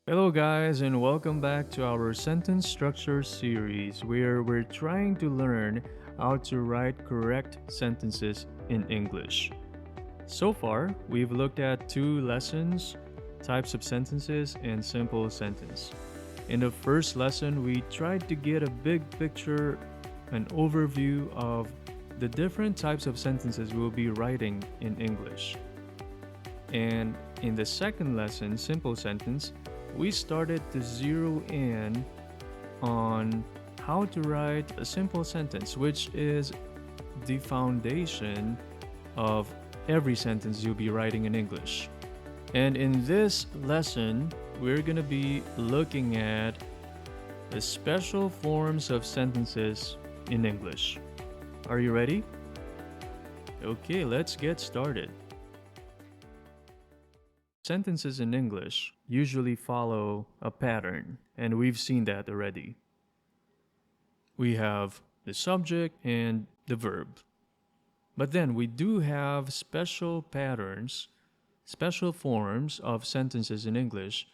Hello, guys, and welcome back to our sentence structure series where we're trying to learn how to write correct sentences in English. So far, we've looked at two lessons: types of sentences and simple sentence. In the first lesson, we tried to get a big picture, an overview of the different types of sentences we'll be writing in English. And in the second lesson, simple sentence, we started to zero in on how to write a simple sentence, which is the foundation of every sentence you'll be writing in English. And in this lesson, we're going to be looking at the special forms of sentences in English. Are you ready? Okay, let's get started. Sentences in English usually follow a pattern, and we've seen that already. We have the subject and the verb. But then we do have special patterns, special forms of sentences in English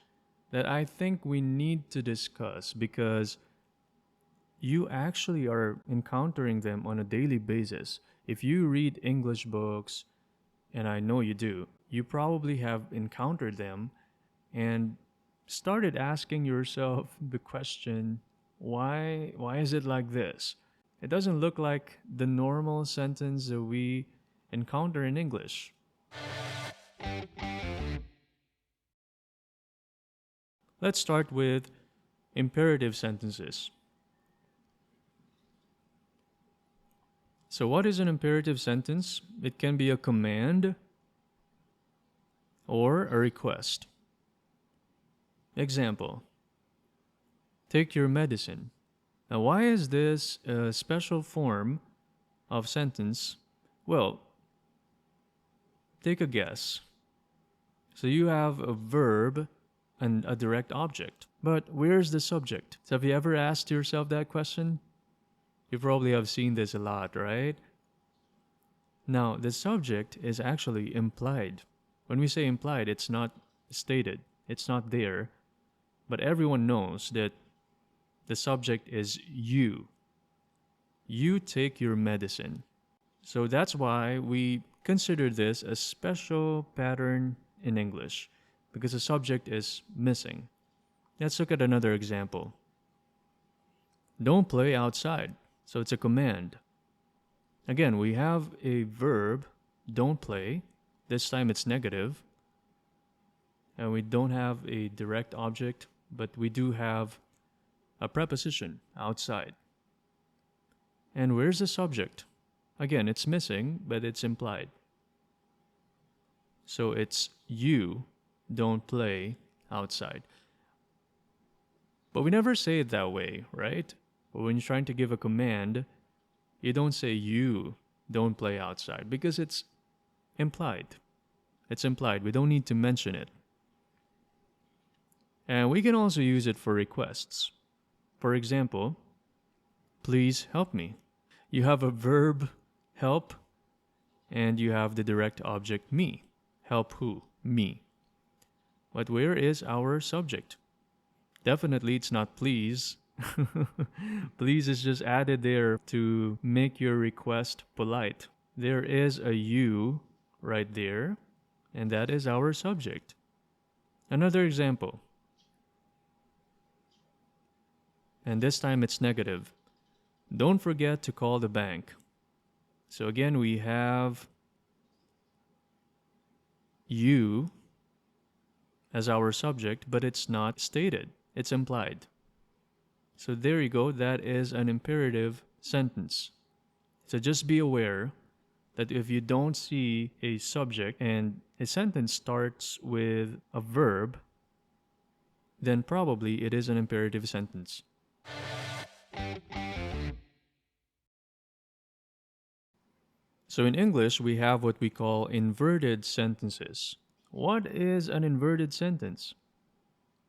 that I think we need to discuss because you actually are encountering them on a daily basis. If you read English books, and I know you do, you probably have encountered them and started asking yourself the question, why is it like this? It doesn't look like the normal sentence that we encounter in English. Let's start with imperative sentences. So what is an imperative sentence? It can be a command or a request. Example: take your medicine. Now, why is this a special form of sentence? Well, take a guess. So you have a verb and a direct object, but where's the subject? So have you ever asked yourself that question? You probably have seen this a lot, right? Now, the subject is actually implied. When we say implied, it's not stated, it's not there, but everyone knows that the subject is you. You take your medicine. So that's why we consider this a special pattern in English, because the subject is missing. Let's look at another example. Don't play outside. So it's a command. Again, we have a verb, don't play. This time it's negative. And we don't have a direct object, but we do have a preposition, outside. And where's the subject? Again, it's missing, but it's implied. So it's you don't play outside. But we never say it that way, right? But when you're trying to give a command, you don't say you don't play outside because it's implied. It's implied. We don't need to mention it. And we can also use it for requests. For example, please help me. You have a verb, help, and you have the direct object, me. Help who? Me. But where is our subject? Definitely it's not please. Please is just added there to make your request polite. There is a you right there, and that is our subject. Another example. And this time it's negative. Don't forget to call the bank. So again, we have you as our subject, but it's not stated. It's implied. So there you go. That is an imperative sentence. So just be aware that if you don't see a subject and a sentence starts with a verb, then probably it is an imperative sentence. So in English, we have what we call inverted sentences. What is an inverted sentence?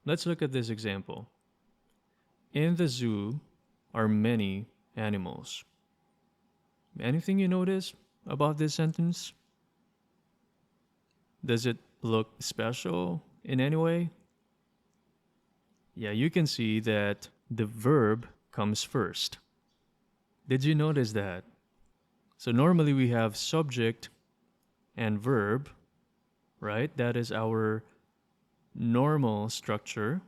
Let's look at this example. In the zoo are many animals. Anything you notice about this sentence? Does it look special in any way? Yeah, you can see that the verb comes first. Did you notice that? So normally we have subject and verb, right? That is our normal structure.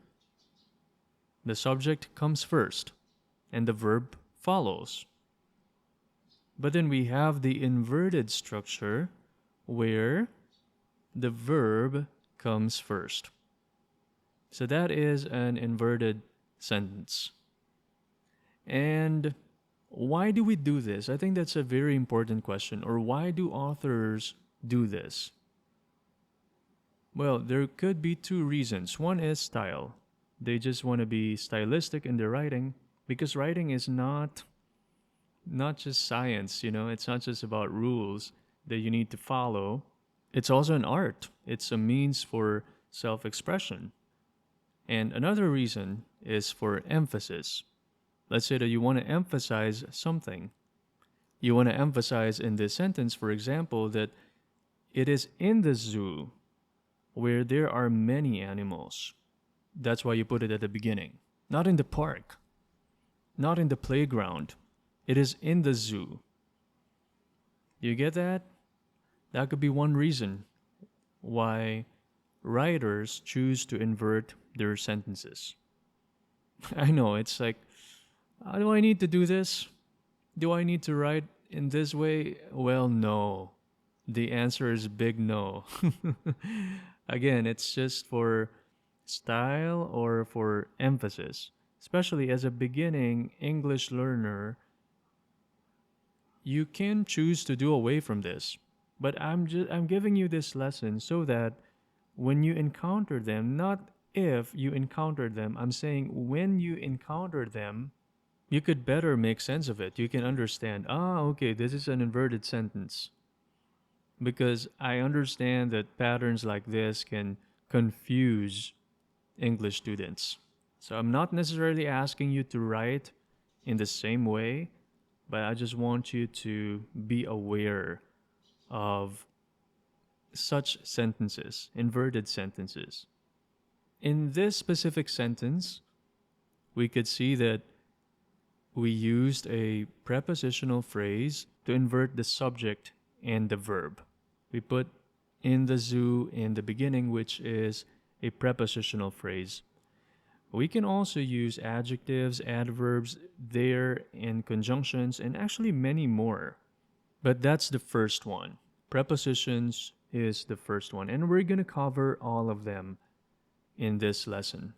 The subject comes first and the verb follows. But then we have the inverted structure where the verb comes first. So that is an inverted sentence. And why do we do this? I think that's a very important question. Or why do authors do this? Well, there could be two reasons. One is style. They just want to be stylistic in their writing because writing is not just science, it's not just about rules that you need to follow. It's also an art. It's a means for self-expression. And another reason is for emphasis. Let's say that you want to emphasize something. You want to emphasize in this sentence, for example, that it is in the zoo where there are many animals. That's why you put it at the beginning. Not in the park, not in the playground. It is in the zoo. You get that? That could be one reason why writers choose to invert their sentences. I know, it's like, do I need to do this? Do I need to write in this way? Well, no. The answer is big no. Again, it's just for style or for emphasis. Especially as a beginning English learner, you can choose to do away from this. But I'm giving you this lesson so that when you encounter them, not if you encounter them, I'm saying when you encounter them, you could better make sense of it. You can understand, okay, this is an inverted sentence. Because I understand that patterns like this can confuse English students. So I'm not necessarily asking you to write in the same way, but I just want you to be aware of such sentences, inverted sentences. In this specific sentence, we could see that we used a prepositional phrase to invert the subject and the verb. We put in the zoo in the beginning, which is a prepositional phrase. We can also use adjectives, adverbs there in conjunctions, and actually many more. But that's the first one. Prepositions is the first one, and we're going to cover all of them in this lesson.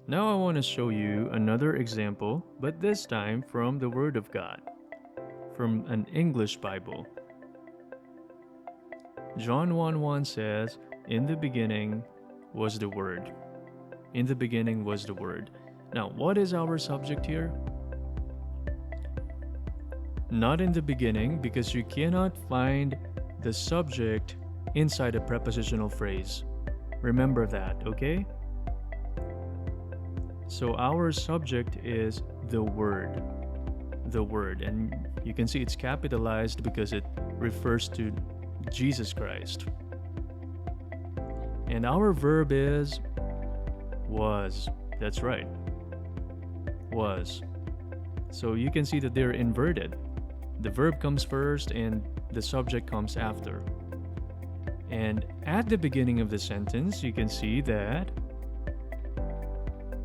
Now I want to show you another example, but this time from the Word of God, from an English Bible. John 1:1 says, "In the beginning was the Word." In the beginning was the Word. Now, what is our subject here? Not in the beginning, because you cannot find the subject inside a prepositional phrase. Remember that, okay? So our subject is the Word. The Word. And you can see it's capitalized because it refers to Jesus Christ. And our verb is was. That's right. Was. So you can see that they're inverted. The verb comes first and the subject comes after. And at the beginning of the sentence, you can see that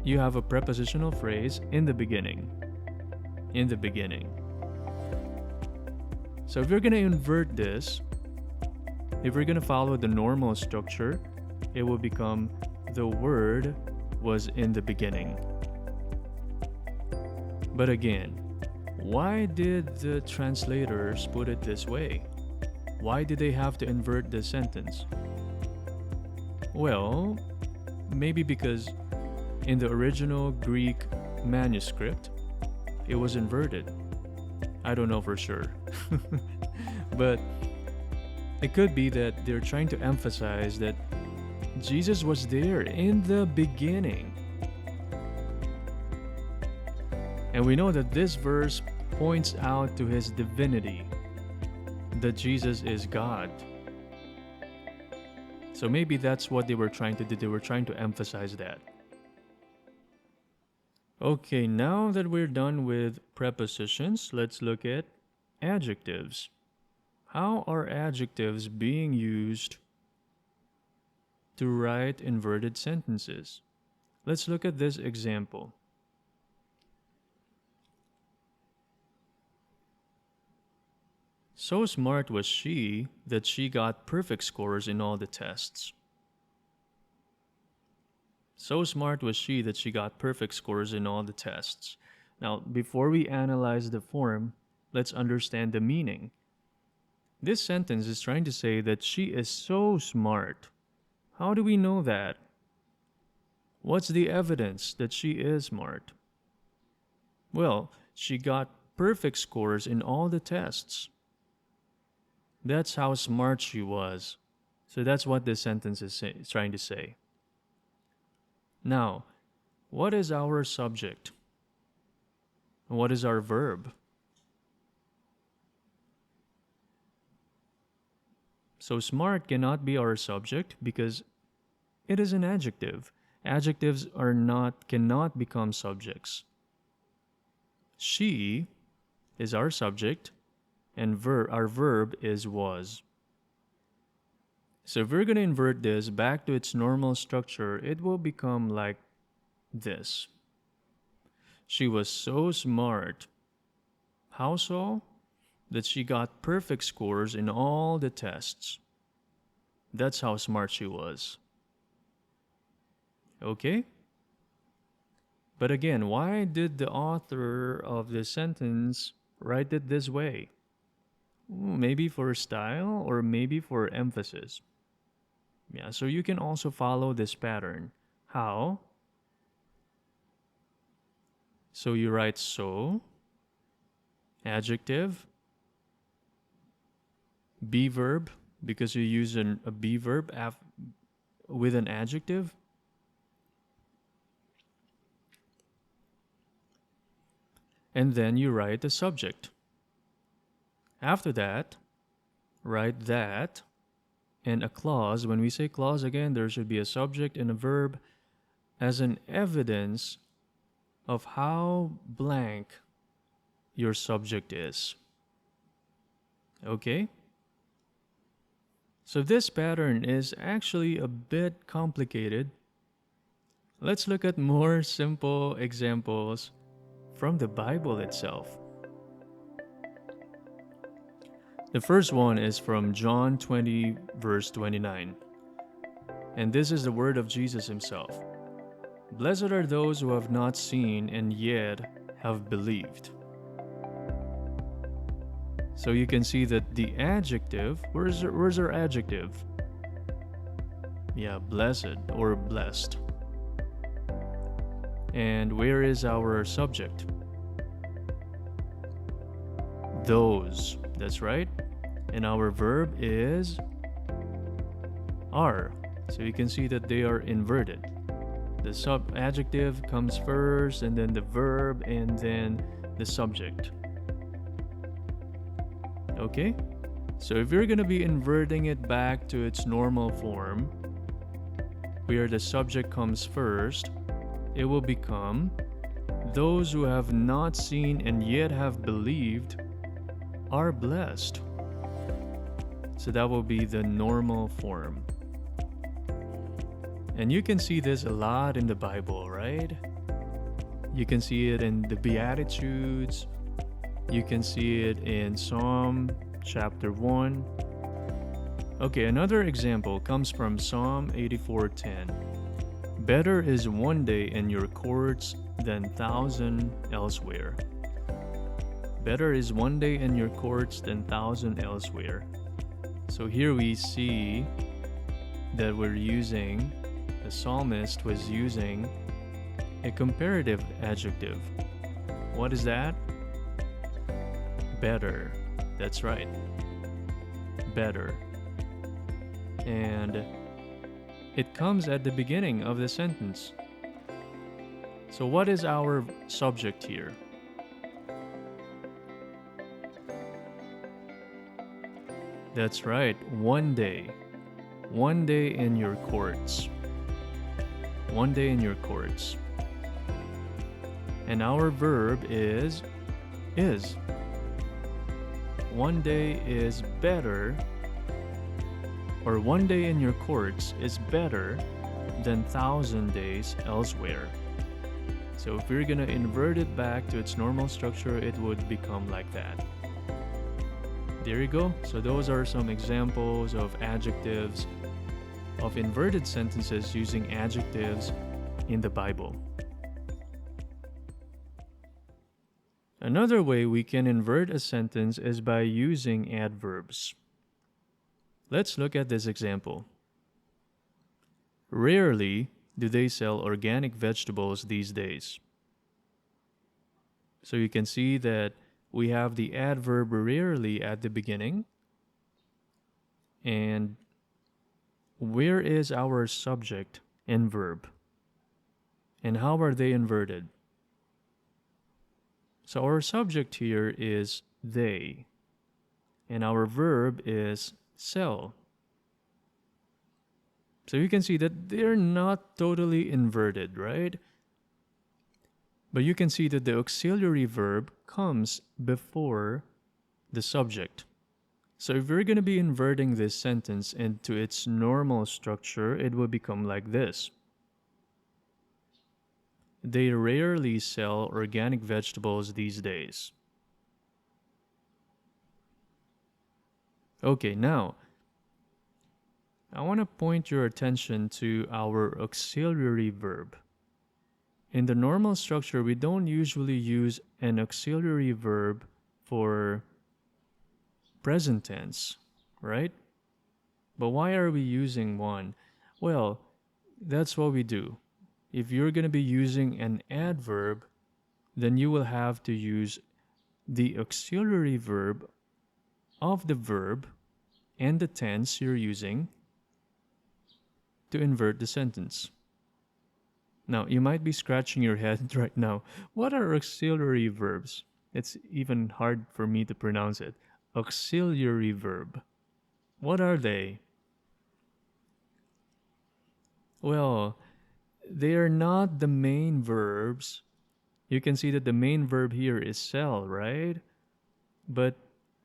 you have a prepositional phrase in the beginning. In the beginning. So if you're going to invert this, if we're going to follow the normal structure, it will become the Word was in the beginning. But again, why did the translators put it this way? Why did they have to invert the sentence? Well, maybe because in the original Greek manuscript, it was inverted. I don't know for sure. But it could be that they're trying to emphasize that Jesus was there in the beginning. And we know that this verse points out to his divinity, that Jesus is God. So maybe that's what they were trying to do. They were trying to emphasize that. Okay, now that we're done with prepositions, let's look at adjectives. How are adjectives being used to write inverted sentences? Let's look at this example. So smart was she that she got perfect scores in all the tests. So smart was she that she got perfect scores in all the tests. Now, before we analyze the form, let's understand the meaning. This sentence is trying to say that she is so smart. How do we know that? What's the evidence that she is smart? Well, she got perfect scores in all the tests. That's how smart she was. So that's what this sentence is trying to say. Now, what is our subject? What is our verb? So smart cannot be our subject because it is an adjective. Adjectives cannot become subjects. She is our subject and our verb is was. So if we're going to invert this back to its normal structure, it will become like this. She was so smart. How so? That she got perfect scores in all the tests. That's how smart she was. Okay? But again, why did the author of the sentence write it this way? Maybe for style or maybe for emphasis. Yeah, so you can also follow this pattern. How? So you write so, adjective, be verb, because you use a be verb with an adjective. And then you write the subject. After that, write that and a clause. When we say clause again, there should be a subject and a verb as an evidence of how blank your subject is. Okay? So this pattern is actually a bit complicated. Let's look at more simple examples from the Bible itself. The first one is from John 20, verse 29. And this is the word of Jesus himself. Blessed are those who have not seen and yet have believed. So you can see that the adjective, where's our adjective? Yeah, blessed or blessed. And where is our subject? Those, that's right. And our verb is are. So you can see that they are inverted. The adjective comes first, and then the verb, and then the subject. Okay? So if you're going to be inverting it back to its normal form, where the subject comes first, it will become those who have not seen and yet have believed are blessed. So that will be the normal form. And you can see this a lot in the Bible, right? You can see it in the Beatitudes. You can see it in Psalm chapter 1. Okay, another example comes from Psalm 84:10. Better is one day in your courts than 1,000 elsewhere. Better is one day in your courts than 1,000 elsewhere. So here we see that the psalmist was using a comparative adjective. What is that? Better. That's right. Better. And it comes at the beginning of the sentence. So what is our subject here? That's right, one day. One day in your courts. One day in your courts. And our verb is is. One day is better, or one day in your courts is better than 1,000 days elsewhere. So if we're gonna invert it back to its normal structure, it would become like that. There you go. So those are some examples of adjectives, of inverted sentences using adjectives in the Bible. Another way we can invert a sentence is by using adverbs. Let's look at this example. Rarely do they sell organic vegetables these days. So you can see that we have the adverb rarely at the beginning. And where is our subject and verb? And how are they inverted? So our subject here is they, and our verb is sell. So you can see that they're not totally inverted, right? But you can see that the auxiliary verb comes before the subject. So if we're going to be inverting this sentence into its normal structure, it will become like this. They rarely sell organic vegetables these days. Okay, now, I want to point your attention to our auxiliary verb. In the normal structure, we don't usually use an auxiliary verb for present tense, right? But why are we using one? Well, that's what we do. If you're going to be using an adverb, then you will have to use the auxiliary verb of the verb and the tense you're using to invert the sentence. Now, you might be scratching your head right now. What are auxiliary verbs? It's even hard for me to pronounce it. Auxiliary verb. What are they? Well, they are not the main verbs. You can see that the main verb here is sell, right? But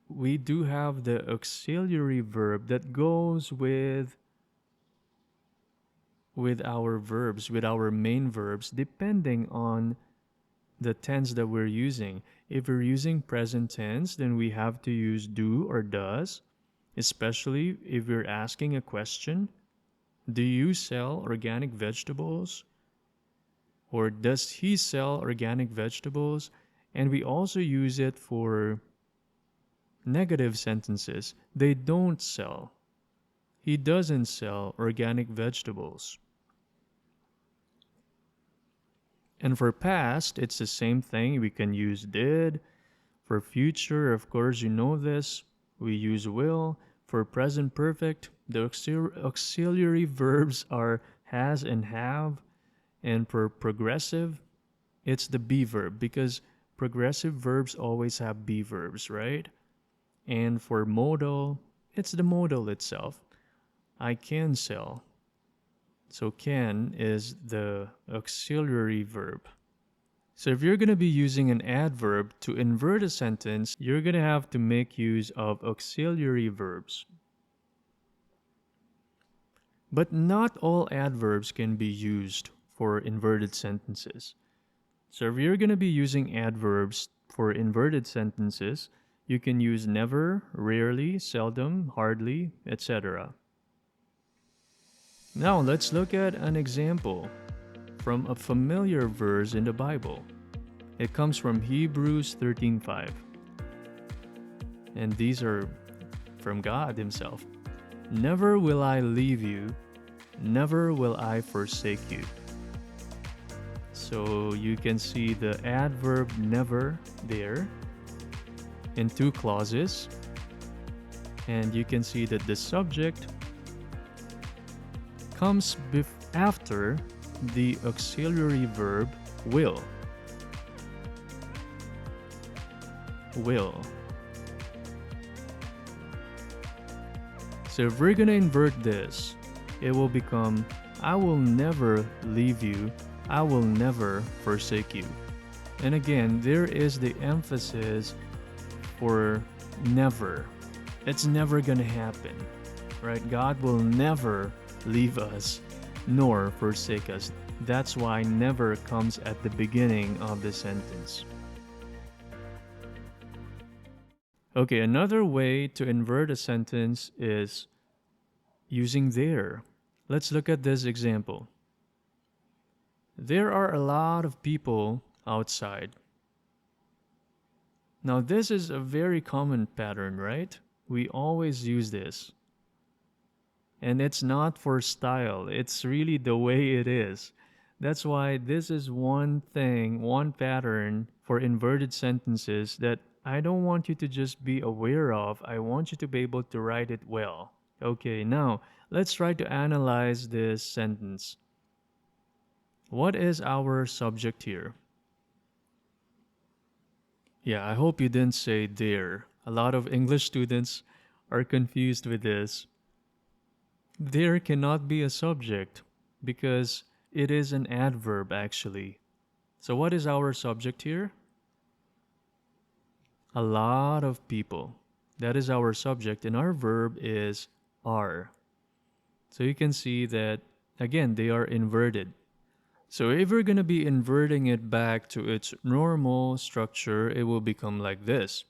we do have the auxiliary verb that goes with our verbs, with our main verbs, depending on the tense that we're using. If we're using present tense, then we have to use do or does, especially if we're asking a question. Do you sell organic vegetables? Or does he sell organic vegetables? And we also use it for negative sentences. They don't sell. He doesn't sell organic vegetables. And for past, it's the same thing. We can use did. For future, of course, you know this. We use will. For present perfect, the auxiliary verbs are has and have. And for progressive, it's the be verb, because progressive verbs always have be verbs, right? And for modal, it's the modal itself. I can sell. So can is the auxiliary verb. So if you're going to be using an adverb to invert a sentence, you're going to have to make use of auxiliary verbs. But not all adverbs can be used for inverted sentences. So if you're going to be using adverbs for inverted sentences, you can use never, rarely, seldom, hardly, etc. Now let's look at an example from a familiar verse in the Bible. It comes from Hebrews 13:5. And these are from God Himself. Never will I leave you, never will I forsake you. So you can see the adverb never there in two clauses. And you can see that the subject comes after the auxiliary verb will. Will. So if we're going to invert this, it will become, I will never leave you, I will never forsake you. And again, there is the emphasis for never. It's never gonna happen, right? God will never leave us nor forsake us. That's why never comes at the beginning of the sentence. Okay, another way to invert a sentence is using there. Let's look at this example. There are a lot of people outside. Now, this is a very common pattern, right? We always use this. And it's not for style, it's really the way it is. That's why this is one thing, one pattern for inverted sentences that I don't want you to just be aware of. I want you to be able to write it well. Okay, now let's try to analyze this sentence. What is our subject here? Yeah, I hope you didn't say there. A lot of English students are confused with this. There cannot be a subject because it is an adverb actually. So, what is our subject here? A lot of people. That is our subject, and our verb is are. So, you can see that again, they are inverted. So, if we're going to be inverting it back to its normal structure, it will become like this.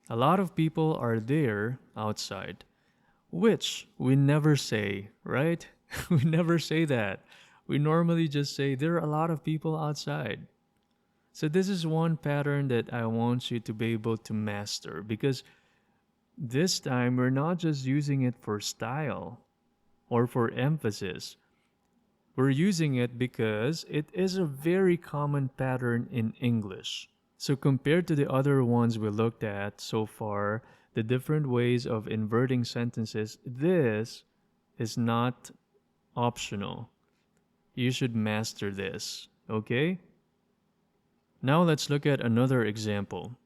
A lot of people are there outside, which we never say, right? We never say that. We normally just say there are a lot of people outside. So this is one pattern that I want you to be able to master because this time we're not just using it for style or for emphasis. We're using it because it is a very common pattern in English. So compared to the other ones we looked at so far, the different ways of inverting sentences, this is not optional. You should master this, okay? Now let's look at another example.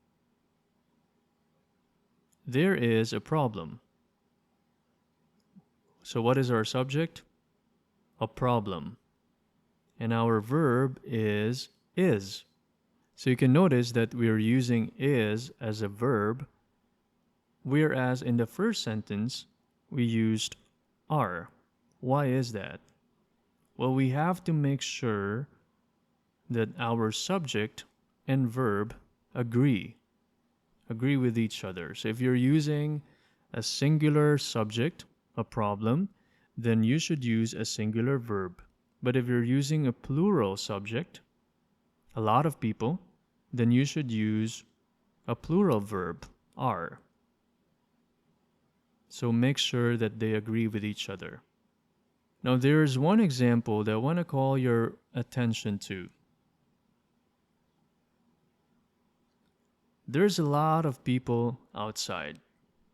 There is a problem. So what is our subject? A problem. And our verb is. So you can notice that we are using is as a verb, whereas in the first sentence, we used are. Why is that? Well, we have to make sure that our subject and verb agree with each other. So if you're using a singular subject, a problem, then you should use a singular verb. But if you're using a plural subject, a lot of people, then you should use a plural verb, are. So make sure that they agree with each other. Now there's one example that I want to call your attention to. There's a lot of people outside.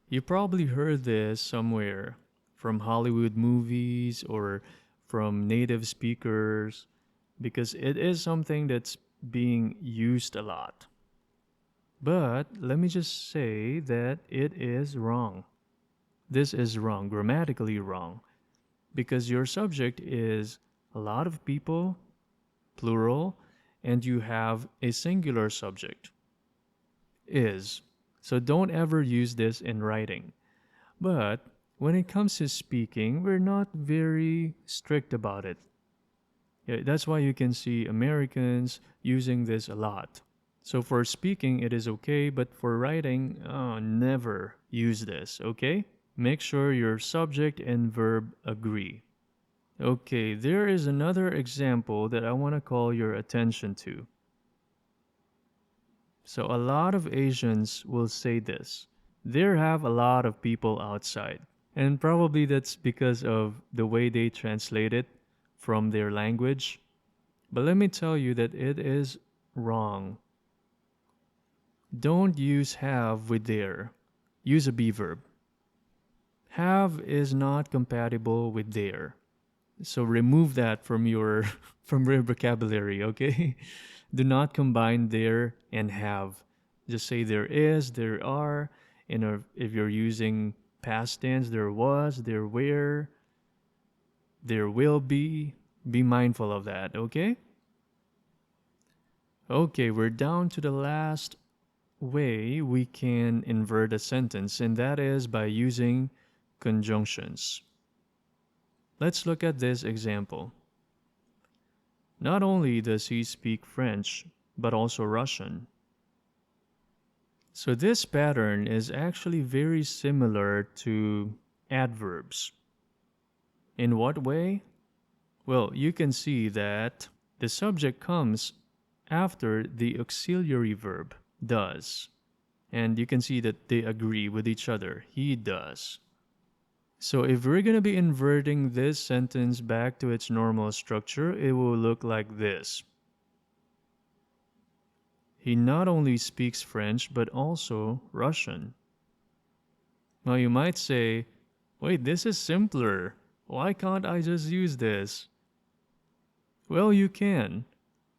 You probably heard this somewhere from Hollywood movies or from native speakers because it is something that's being used a lot. But let me just say that it is wrong. This is wrong, grammatically wrong, because your subject is a lot of people, plural, and you have a singular subject, is. So don't ever use this in writing. But when it comes to speaking, we're not very strict about it. Yeah, that's why you can see Americans using this a lot. So for speaking, it is okay, but for writing, never use this, okay? Make sure your subject and verb agree. Okay, there is another example that I want to call your attention to. So a lot of Asians will say this. There have a lot of people outside. And probably that's because of the way they translate it from their language. But let me tell you that it is wrong. Don't use have with there. Use a be verb. Have is not compatible with there. So remove that from your from your vocabulary, okay? Do not combine there and have. Just say there is, there are, and if you're using past tense, there was, there were, there will be mindful of that, okay? Okay, we're down to the last way we can invert a sentence, and that is by using conjunctions. Let's look at this example. Not only does he speak French, but also Russian. So this pattern is actually very similar to adverbs. In what way? Well, you can see that the subject comes after the auxiliary verb, does. And you can see that they agree with each other. He does. So if we're going to be inverting this sentence back to its normal structure, it will look like this. He not only speaks French, but also Russian. Now you might say, wait, this is simpler. Why can't I just use this? Well, you can.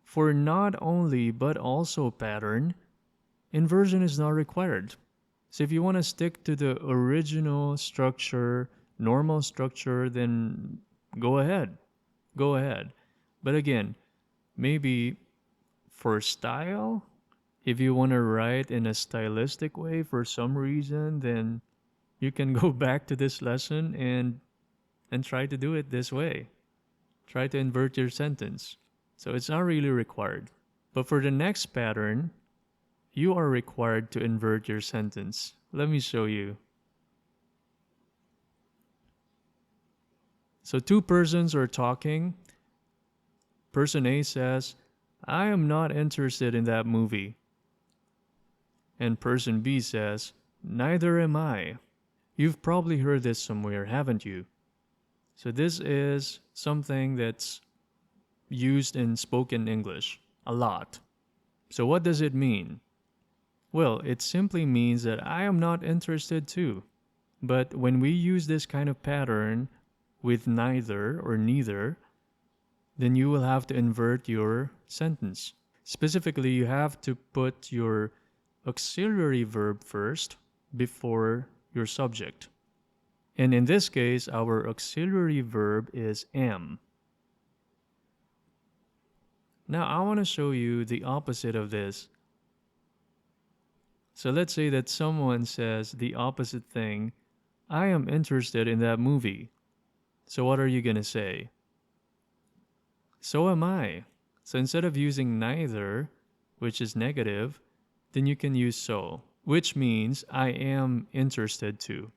For not only but also pattern, inversion is not required. So if you want to stick to the original structure, normal structure, then go ahead. Go ahead. But again, maybe for style, if you want to write in a stylistic way for some reason, then you can go back to this lesson and try to do it this way. Try to invert your sentence. So it's not really required. But for the next pattern, you are required to invert your sentence. Let me show you. So two persons are talking. Person A says, I am not interested in that movie. And person B says, neither am I. You've probably heard this somewhere, haven't you? So this is something that's used in spoken English a lot. So what does it mean? Well, it simply means that I am not interested too. But when we use this kind of pattern with neither or neither, then you will have to invert your sentence. Specifically, you have to put your auxiliary verb first before your subject. And in this case, our auxiliary verb is am. Now, I want to show you the opposite of this. So let's say that someone says the opposite thing. I am interested in that movie. So what are you going to say? So am I. So instead of using neither, which is negative, then you can use so, which means I am interested too.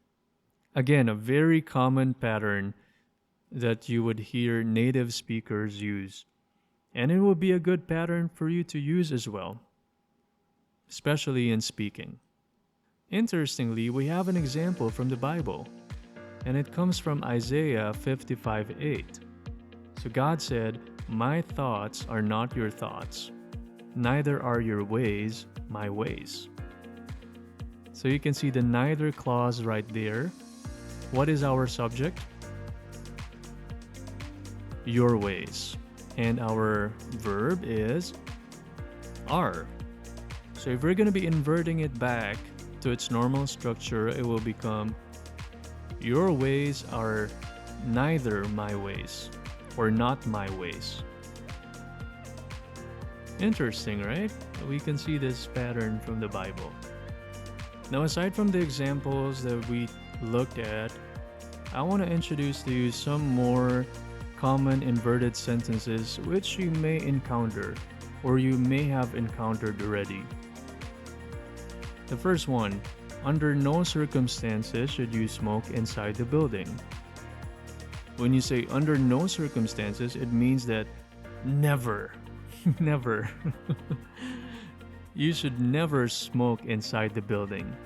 Again, a very common pattern that you would hear native speakers use. And it will be a good pattern for you to use as well, especially in speaking. Interestingly, we have an example from the Bible, and it comes from Isaiah 55:8. So God said, my thoughts are not your thoughts, neither are your ways my ways. So you can see the neither clause right there. What is our subject? Your ways. And our verb is are. So if we're going to be inverting it back to its normal structure, it will become your ways are neither my ways or not my ways. Interesting, right? We can see this pattern from the Bible. Now, aside from the examples that we looked at, I want to introduce to you some more common inverted sentences which you may encounter or you may have encountered already. The first one, under no circumstances should you smoke inside the building. When you say under no circumstances, it means that never, never. You should never smoke inside the building.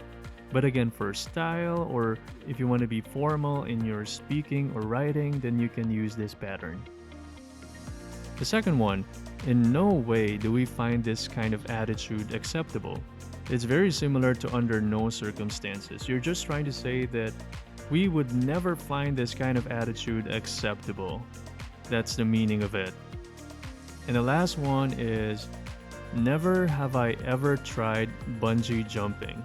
But again, for style or if you want to be formal in your speaking or writing, then you can use this pattern. The second one, in no way do we find this kind of attitude acceptable. It's very similar to under no circumstances. You're just trying to say that we would never find this kind of attitude acceptable. That's the meaning of it. And the last one is, never have I ever tried bungee jumping.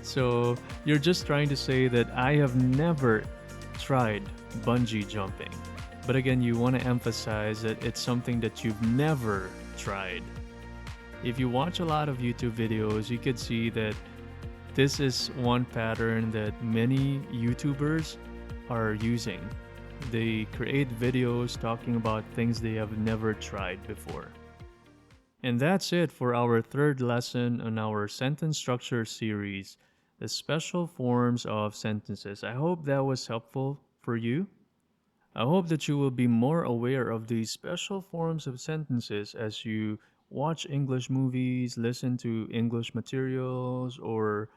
So you're just trying to say that I have never tried bungee jumping. But again, you want to emphasize that it's something that you've never tried. If you watch a lot of YouTube videos, you could see that this is one pattern that many YouTubers are using. They create videos talking about things they have never tried before. And that's it for our third lesson on our sentence structure series, the special forms of sentences. I hope that was helpful for you. I hope that you will be more aware of these special forms of sentences as you watch English movies, listen to English materials, or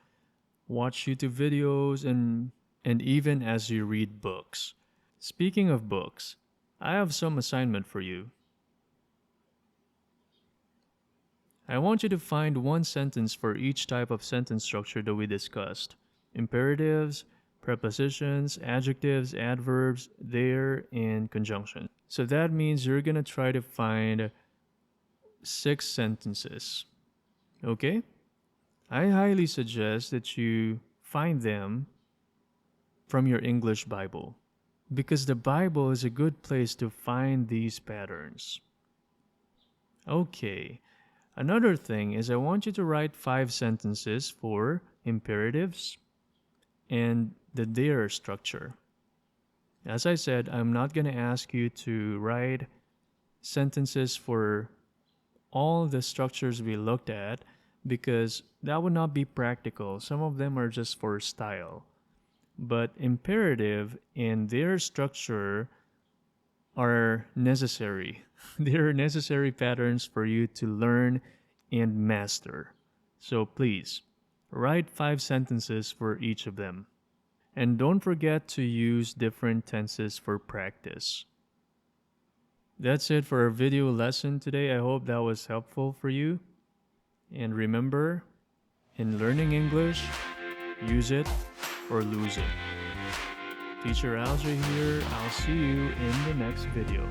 watch YouTube videos, and even as you read books. Speaking of books, I have some assignment for you. I want you to find one sentence for each type of sentence structure that we discussed: imperatives, prepositions, adjectives, adverbs, there, and conjunctions. So that means you're gonna try to find 6 sentences. Okay? I highly suggest that you find them from your English Bible, because the Bible is a good place to find these patterns. Okay. Another thing is I want you to write 5 sentences for imperatives and the there structure. As I said, I'm not going to ask you to write sentences for all the structures we looked at because that would not be practical. Some of them are just for style. But imperative and their structure are necessary. They are necessary patterns for you to learn and master. So please, write 5 sentences for each of them. And don't forget to use different tenses for practice. That's it for our video lesson today. I hope that was helpful for you. And remember, in learning English, use it or lose it. Teacher Alger here. I'll see you in the next video.